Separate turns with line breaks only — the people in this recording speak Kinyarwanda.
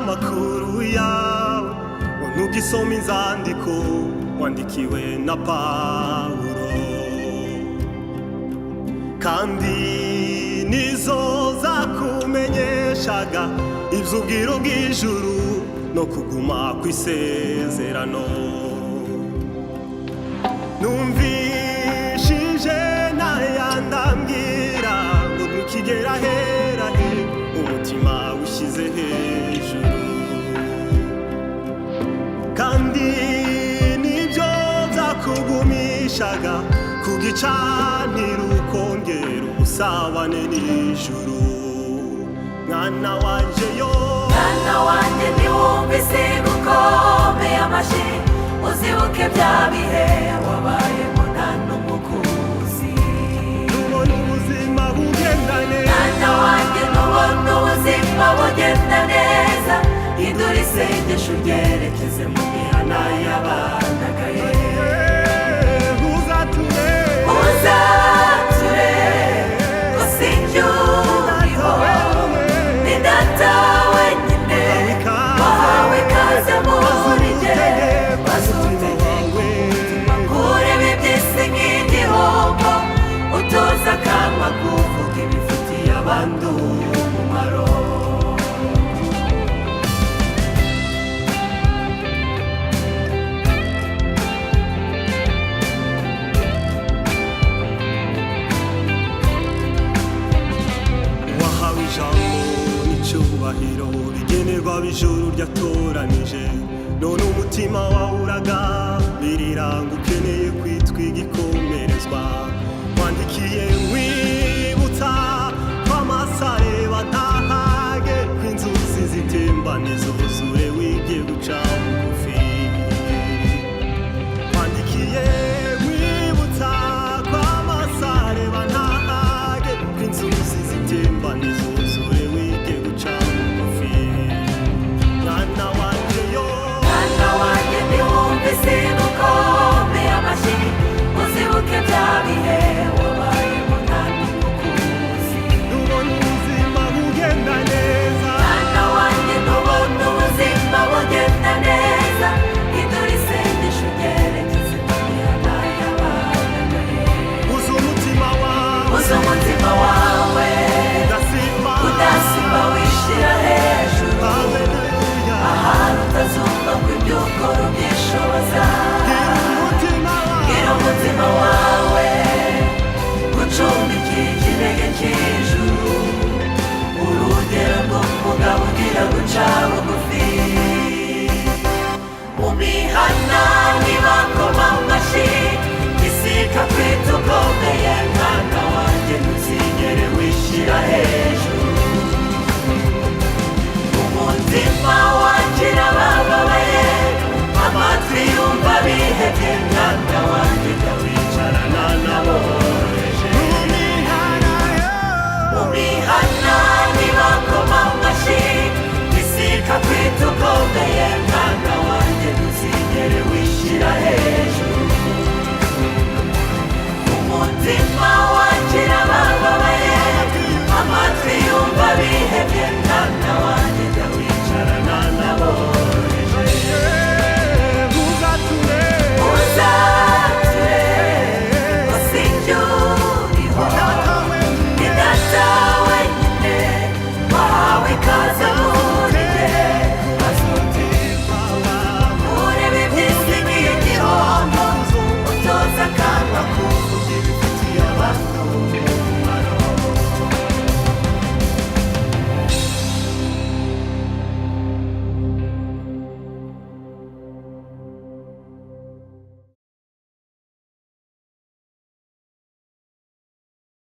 amakuru yawe ngo ntugisome inzandiko wandikiwe na Pawulo, kandi nizo zakumenyeshaga ivy'ubwiro bw'ijuru no kuguma kw'isezerano. Numvishije nayandambwira ngo ntukigera hera umutima ushize hejuru, kandi nibyo byakugumishaga ku gicaniro ukongera ubusabane n'ijuru. Mwana wanje yo,
mwana wanje ntiwumvise gukomeye amashi, uzibuke bya bihe wabayemo nta n'umukuzi.
nubona ubuzima bugenda neza,
mwana wanje nubona ubuzima bugenda neza, hindura isengesho ryerekeze mu mihana y'abandagaye.
uzature
ngo sinjye uriho, ni data wenyine wahawe ikaze muri jye, maze utegeke umutima kureba iby'isi nk'igihombo, utoza akanwa kuvuga ibifitiye abandi umumaro.
wahawe ijambo n'icyubahiro bigenerwa ab'ijuru ryatoranije, none umutima wawe uragambirira ngo ukeneye kwitwa igikomerezwa. Wandikiye nkwibutsa ko amaso areba ntahage, ko inzuzi zitembane zuzure wige guca bugufi. Wandikiye nkwibutsa ko amaso areba ntahage, ko inzuzi zitembane zuzure wige guca bugufi. Mwana wanje yo,
mwana wanjye ntiwumvise gukomeye amashi, uzibuke bya bihe wabayemo nta n'umukuzi.
nubona ubuzima bugenda neza,
mwana wanjye nubona ubuzima bugenda neza, hindura isengesho ryerekeze mu mihana y'abandagaye.
uzi umutima wawe,
uzi umutima wawe udasiba wishyira hejuru,
Haleluya.
ahantu utazumva ko ibyo ukora ubyishoboza. Gira umutima wawe gucumbikiye ikirenge cy'ijuru, urugero rw'umugabo ugira guca bugufi. Mu mihana ntibakoma amashyi, gisika kwita ukomeye, mwana wanjye ntuzigere wishyira hejuru.